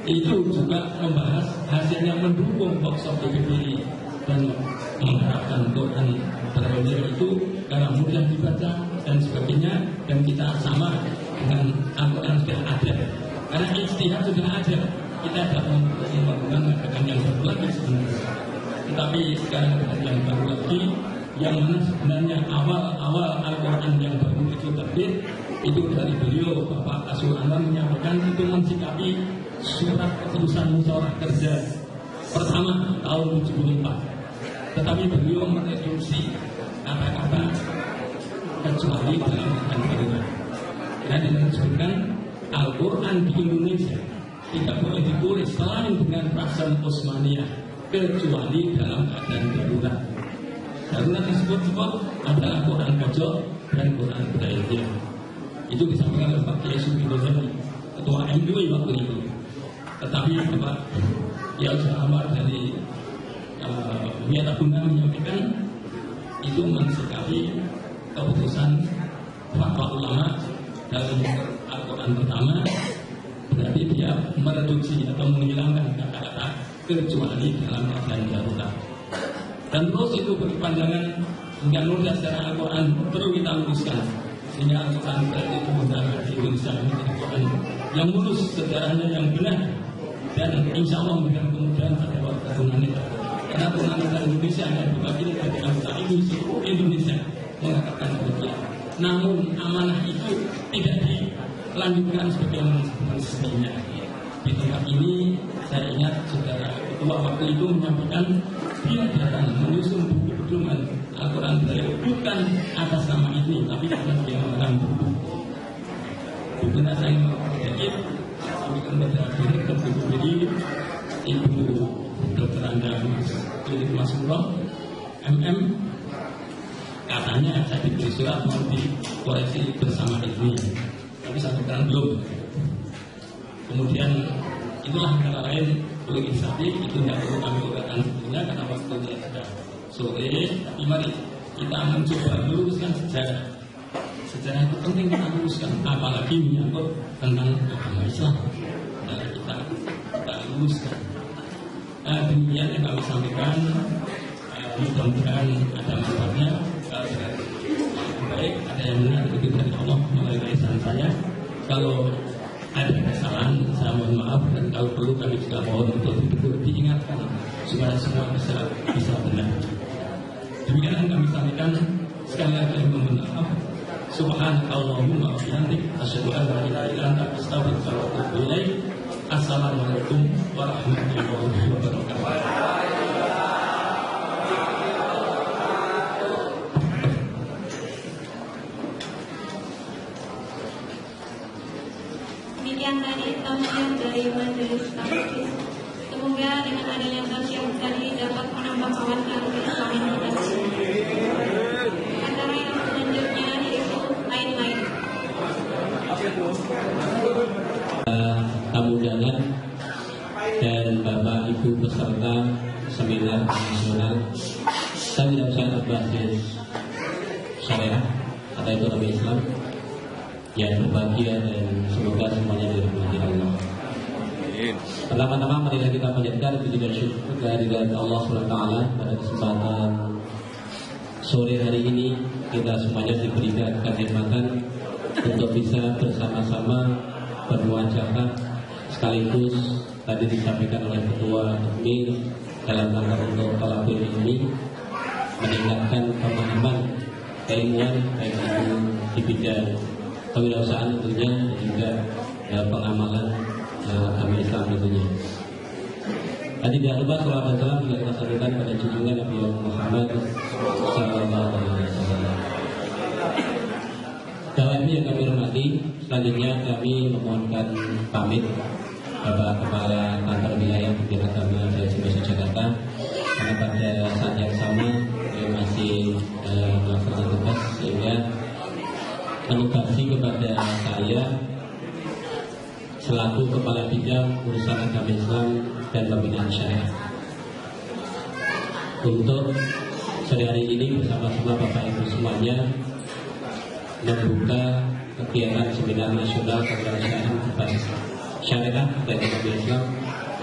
itu juga membahas hasil yang mendukung workshop BPPI dan mengharapkan Quran Braille itu karena mudah dibaca dan sebagainya, dan kita sama dengan Al-Quran sudah ada, karena ijtihad sudah ada, kita tidak menggunakan yang baru lagi sebenarnya. Tetapi sekarang ada yang baru lagi, yang mana sebenarnya awal Al-Quran yang baru itu terbit itu dari beliau Bapak Asul Anwar menyampaikan itu mensikapi surat keputusan musyawarah kerja pertama tahun 74. Tetapi beliau mereduksi kata-kata kecuali dalam keadaan darurat. Dan disebutkan Al-Quran di Indonesia tidak boleh ditulis selain dengan Prasen Utsmaniyah kecuali dalam keadaan darurat. Darurat disebut-sebut adalah Quran Gajah dan Quran Braille. Itu disampaikan oleh Pak Kiai Subidono, Ketua MUI waktu itu. Tetapi Bapak Kiai Ahmad dari Wiyatabuna menyampaikan itu mensikapi keputusan fatwa ulama dalam Al-Quran pertama, berarti dia mereduksi atau menghilangkan kata-kata kecuali dalam keadaan darurat. Dan terus itu berkepanjangan hingga nulis secara Al-Quran perlu kita luruskan, sehingga Al-Quran itu benar di Indonesia menjadi Quran yang lurus, sejarahnya yang benar, dan insya Allah memberikan kemudahan pada warga tunanetra. Karena tunanetra Indonesia yang diwakili dari anggota ini seluruh Indonesia mengatakan demikian. Namun amanah itu tidak dilanjutkan sebagaimana semestinya. di tempat ini saya ingat saudara ketua waktu itu menyampaikan dia datang menyusun buku pedoman Al-Quran beliau bukan atas nama ini, tapi atas dia mengarang buku. Bukunya saya sedikit sampaikan pada direktur BPBD Ibu Dr. Anda Mas Surah MM, katanya saya diberi surat mau dikoreksi bersama ini, tapi sampai sekarang belum. Kemudian itulah antara lain perlu inisiatif, itu tidak perlu kami uraikan sebetulnya karena waktunya sudah sore. Tapi mari kita mencoba meluruskan sejarah. Sejarah itu penting kita luruskan, apalagi menyangkut tentang agama Islam. Nah, kita luruskan. Demikian yang kami sampaikan. Mudah-mudahan ada manfaatnya. Baik, ada yang benar itu dari Allah melalui lisan saya. Kalau ada kesalahan, saya mohon maaf, dan kalau perlu kami juga mohon untuk diingatkan supaya semua bisa benar. Demikian yang kami sampaikan. Sekali lagi mohon maaf. Subhanakallahumma wa bihamdik, asyhadu an la ilaha illa anta, astaghfiruka wa atubu ilaik. Assalamualaikum warahmatullahi wabarakatuh. Demikian tadi tausiah dari Majelis Tahfiz. Semoga dengan adanya tausiah tadi dapat menambah kawan-kawan keislaman kita. Acara yang selanjutnya yaitu lain-lain. Tamu undangan dan Bapak Ibu peserta seminar nasional, saya tidak bisa berbasis syariah atau ekonomi Islam yang berbahagia dan semoga semuanya dirahmati Allah. Pertama-tama marilah kita panjatkan puji dan syukur kehadirat Allah SWT pada kesempatan sore hari ini. Kita semuanya diberikan kenikmatan untuk bisa bersama-sama bermuajalah, sekaligus tadi disampaikan oleh Ketua Emir dalam rangka untuk talabul ilmi, meningkatkan pemahaman keilmuan baik itu di bidang kewirausahaan tentunya dan juga pengamalan agama Islam tentunya. Tadi tidak lupa salawat dan salam juga kita sampaikan pada junjungan Nabi Muhammad sallallahu alaihi wasallam. Dalam ini yang kami hormati, selanjutnya kami memohonkan pamit Bapak Kepala Kantor Wilayah Bidang Agama Provinsi Jakarta, karena pada saat yang sama beliau masih melaksanakan tugas sehingga menugasi kepada saya selaku Kepala Bidang Urusan Agama Islam dan Pembinaan Syariah untuk sore hari ini bersama-sama Bapak Ibu semuanya membuka kegiatan seminar nasional kewirausahaan berbasis syariah dan ekonomi Islam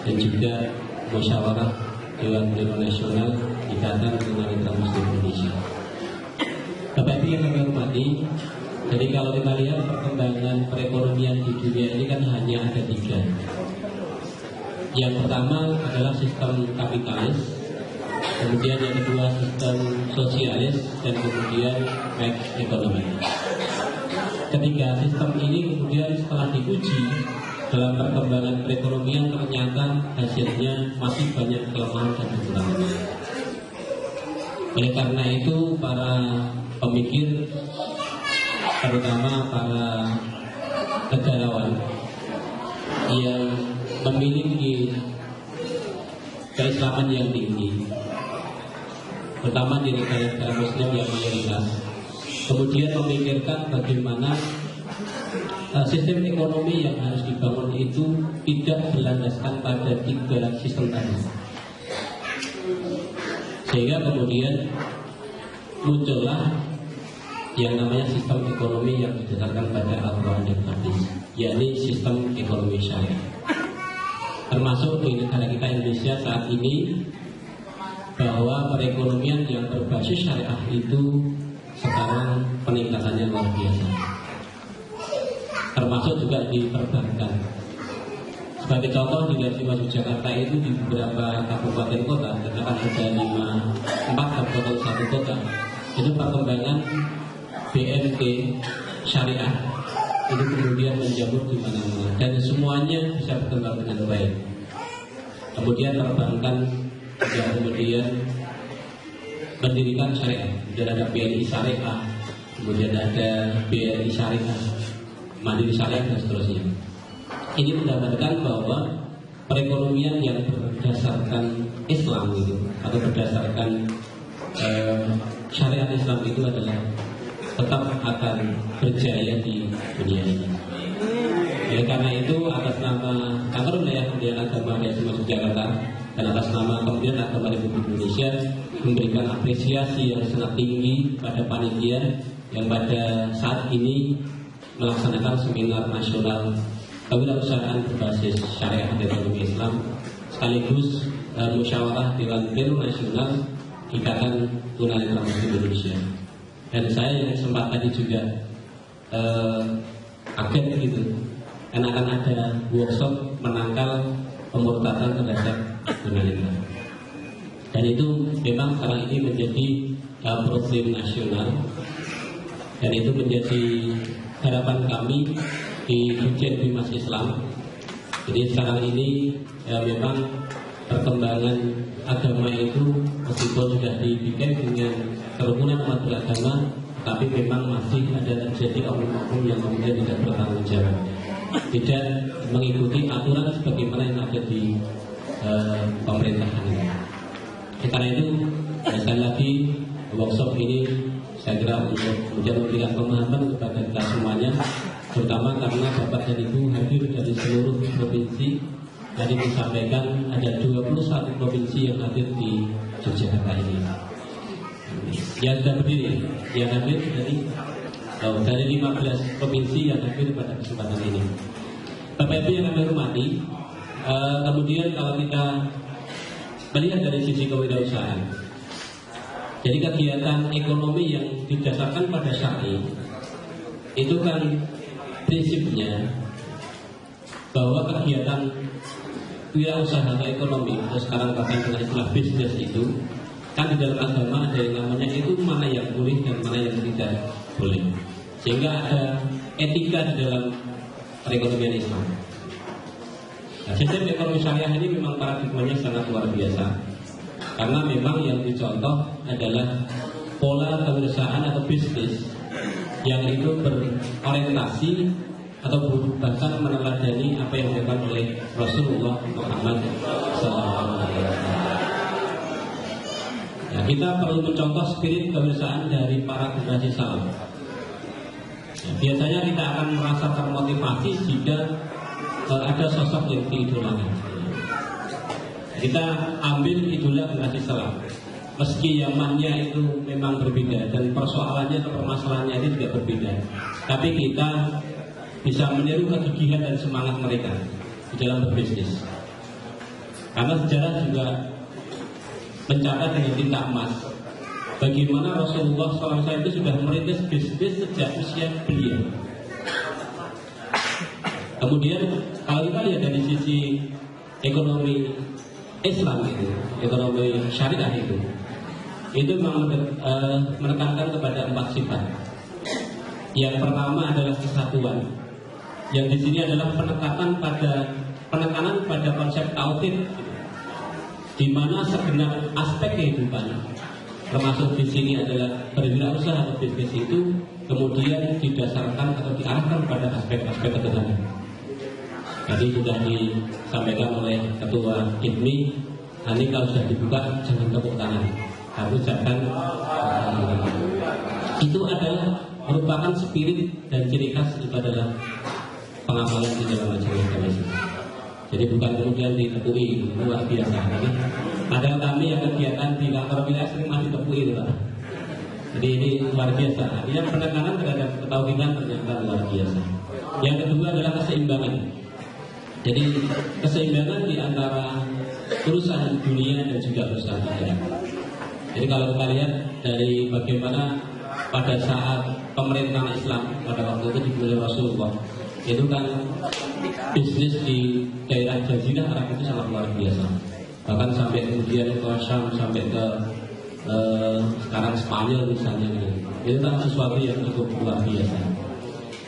dan juga musyawarah Dewan Ulama Nasional Ikatan Tunanetra Muslim Indonesia. Bapak Ibu yang kami hormati, jadi kalau kita lihat perkembangan perekonomian di dunia ini kan hanya ada 3. Yang pertama adalah sistem kapitalis, kemudian yang kedua sistem sosialis, dan kemudian market ekonomi. Ketiga sistem ini kemudian setelah diuji dalam perkembangan perekonomian ternyata hasilnya masih banyak kelemahan dan kekurangan. Oleh karena itu para pemikir, terutama para negarawan yang memiliki keislaman yang tinggi, terutama di negara-negara Muslim yang mayoritas, kemudian memikirkan bagaimana sistem ekonomi yang harus dibangun itu tidak berlandaskan pada 3 sistem tadi, sehingga kemudian muncullah yang namanya sistem ekonomi yang berdasarkan pada Al-Quran dan Hadis, yakni sistem ekonomi syariah. Termasuk di negara kita Indonesia saat ini, bahwa perekonomian yang berbasis syariah itu sekarang peningkatannya luar biasa. Termasuk juga di perbankan. Sebagai contoh, di Jakarta itu di beberapa kabupaten kota, katakan ada 4 kabupaten 1 kota, itu perkembangan BNP syariah itu kemudian menjamur di mana-mana dan semuanya bisa berkembang dengan baik. Kemudian perbankan juga kemudian mendirikan syariah, kemudian ada BNI Syariah, kemudian ada BRI Syariah, Mandiri Syariah dan seterusnya. Ini menggambarkan bahwa perekonomian yang berdasarkan Islam itu atau berdasarkan syariat Islam itu adalah tetap akan berjaya di dunia ini. Ya, karena itu atas nama Kantor Wilayah Kementerian Agama Daerah Jakarta dan atas nama Kementerian Agama Republik Indonesia memberikan apresiasi yang sangat tinggi pada panitia yang pada saat ini melaksanakan seminar nasional kewirausahaan berbasis syariah dan ekonomi Islam sekaligus musyawarah Dewan Pers Nasional Ikatan Tunanetra Muslim Indonesia. Dan saya yang sempat tadi juga kaget gitu, karena akan ada workshop menangkal pemurtadan terhadap tunanetra. Dan itu memang sekarang ini menjadi problem nasional, dan itu menjadi harapan kami di Dirjen Bimas Islam. Jadi sekarang ini memang perkembangan agama itu meskipun sudah dibikin dengan kerukunan umat beragama, tapi memang masih ada terjadi oknum-oknum yang kemudian tidak bertanggung jawab, tidak mengikuti aturan sebagaimana yang ada di pemerintahan ini. Karena itu sekali lagi workshop ini saya kira untuk kemudian memberikan pemahaman kepada kita semuanya, terutama karena Bapak dan Ibu hadir dari seluruh provinsi. Tadi disampaikan ada 21 provinsi yang hadir di Yogyakarta ini. Yang sudah berdiri, yang hadir dari 15 provinsi yang hadir pada kesempatan ini. Bapak Ibu yang kami hormati, kemudian kalau kita melihat dari sisi kewirausahaan, jadi kegiatan ekonomi yang didasarkan pada syar'i itu kan prinsipnya bahwa kegiatan wirausaha atau ekonomi atau sekarang bahkan dengan istilah bisnis itu kan di dalam agama ada yang namanya itu mana yang boleh dan mana yang tidak boleh, sehingga ada etika di dalam perekonomian Islam. Nah, sistem ekonomi syariah ini memang paradigmanya sangat luar biasa, karena memang yang dicontoh adalah pola kewirausahaan atau bisnis yang itu berorientasi atau bahkan meneladani apa yang dilakukan oleh Rasulullah Muhammad SAW. Nah, kita perlu mencontoh spirit kewirausahaan dari para generasi salaf. Nah, biasanya kita akan merasa termotivasi jika ada sosok yang diidolakan. Kita ambil idola generasi salaf, meski zamannya itu memang berbeda dan persoalannya atau permasalahannya itu juga berbeda, tapi kita bisa meniru kegigihan dan semangat mereka di dalam berbisnis. Karena sejarah juga mencatat dengan tinta emas bagaimana Rasulullah SAW itu sudah merintis bisnis sejak usia belia. Kemudian kalau kita lihat dari sisi ekonomi Islam itu, ekonomi syariah itu memang menekankan kepada 4 sifat. Yang pertama adalah kesatuan, yang di sini adalah penekanan pada konsep tauhid, di mana segenap aspek kehidupan, termasuk di sini adalah berwirausaha atau bisnis itu kemudian didasarkan atau diarahkan pada aspek-aspek ketuhanan. Tadi sudah disampaikan oleh Ketua IPMI, nanti kalau sudah dibuka jangan tepuk tangan, harus jangan. Itu adalah merupakan spirit dan ciri khas itu adalah pengamalan di dalam majelis kami. Jadi bukan kemudian ditepui, luar biasa. Jadi ada kami yang kegiatan di kantor wilayah sering masih ditepui, Pak. Jadi ini luar biasa. Artinya penekanan terhadap ketauhidan ternyata luar biasa. Yang kedua adalah keseimbangan. Jadi keseimbangan di antara urusan dunia dan juga urusan akhirat. Jadi kalau kita lihat dari bagaimana pada saat pemerintahan Islam pada waktu itu dimulai Rasulullah, itu kan bisnis di daerah Jazirah Arab itu sangat luar biasa. Bahkan sampai kemudian ke Syam, sampai ke sekarang Spanyol misalnya, itu kan sesuatu yang cukup luar biasa.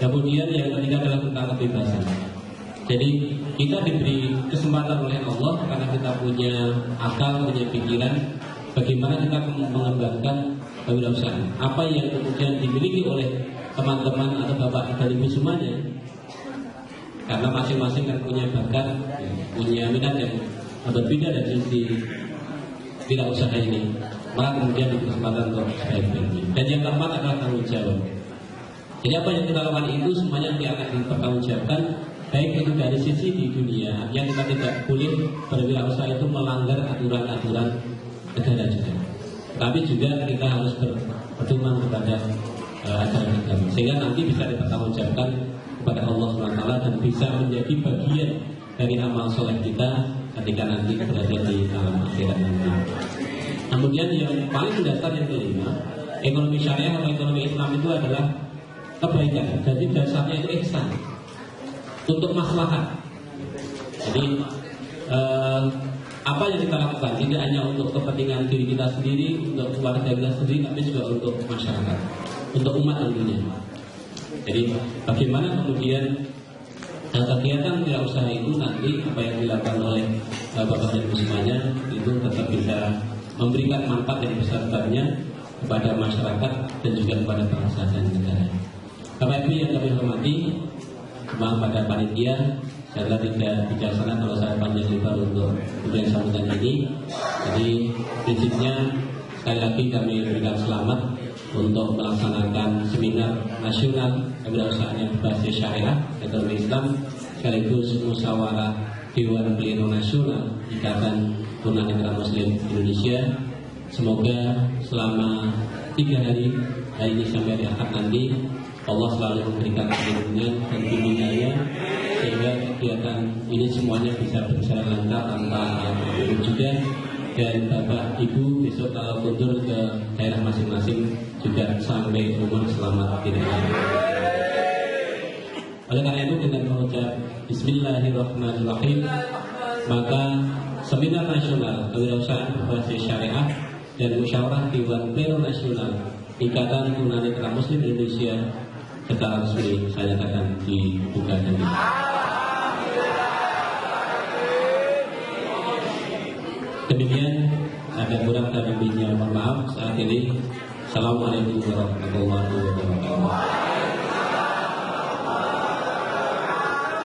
Kemudian yang ketiga adalah tentang kebebasan. Jadi kita diberi kesempatan oleh Allah karena kita punya akal, punya pikiran, bagaimana kita mengembangkan kewirausahaan. Apa yang kemudian dimiliki oleh teman-teman atau bapak dan ibu semuanya, karena masing-masing kan punya bakat, punya minat yang berbeda dari sisi wirausaha ini, maka kemudian diberi kesempatan untuk sebaik-baiknya. Dan yang keempat adalah tanggung jawab. Jadi apa yang kita lakukan itu semuanya akan dipertanggungjawabkan, baik itu dari sisi di dunia yang kita tidak boleh berwirausaha itu melanggar aturan-aturan negara juga, tapi juga kita harus berpedoman kepada ajaran agama, sehingga nanti bisa dipertanggungjawabkan kepada Allah SWT dan bisa menjadi bagian dari amal soleh kita ketika nanti berada di alam akhirat nanti. Kemudian yang paling mendasar yang kelima, ekonomi syariah atau ekonomi Islam itu adalah kebaikan. Jadi dasarnya itu ihsan untuk maslahat. Jadi apa yang kita lakukan tidak hanya untuk kepentingan diri kita sendiri, untuk keluarga kita sendiri, tapi juga untuk masyarakat, untuk umat tentunya. Jadi bagaimana kemudian kegiatan wirausaha itu nanti apa yang dilakukan oleh bapak dan ibu semuanya itu tetap bisa memberikan manfaat yang besar-besarnya kepada masyarakat dan juga kepada bangsa dan negara. Bapak Ibu yang kami hormati, maaf pada panitia, saya tidak bijaksana kalau saya panjang lebar untuk memberikan sambutan ini. Jadi prinsipnya sekali lagi kami berikan selamat untuk melaksanakan seminar nasional kewirausahaan yang berbasis syariah ekonomi Islam, sekaligus musyawarah Dewan Pleno Nasional Ikatan Tunanetra Muslim Indonesia. Semoga selama 3 hari ini sampai di akhir nanti, Allah selalu memberikan perlindungan dan bimbingannya sehingga kegiatan ini semuanya bisa berjalan lancar tanpa apapun juga. Dan Bapak Ibu besok kalau kunjung ke daerah masing-masing juga sampai rumah selamat tidak ada. Oleh karena itu dengan mengucap Bismillahirrahmanirrahim, maka seminar nasional kewirausahaan berbasis syariah dan musyawarah Dewan Pleno Nasional Ikatan Tunanetra Muslim Indonesia secara resmi saya nyatakan dibuka dan demikian. Ada kurang dan lebihnya mohon maaf saat ini. Assalamualaikum warahmatullahi wabarakatuh.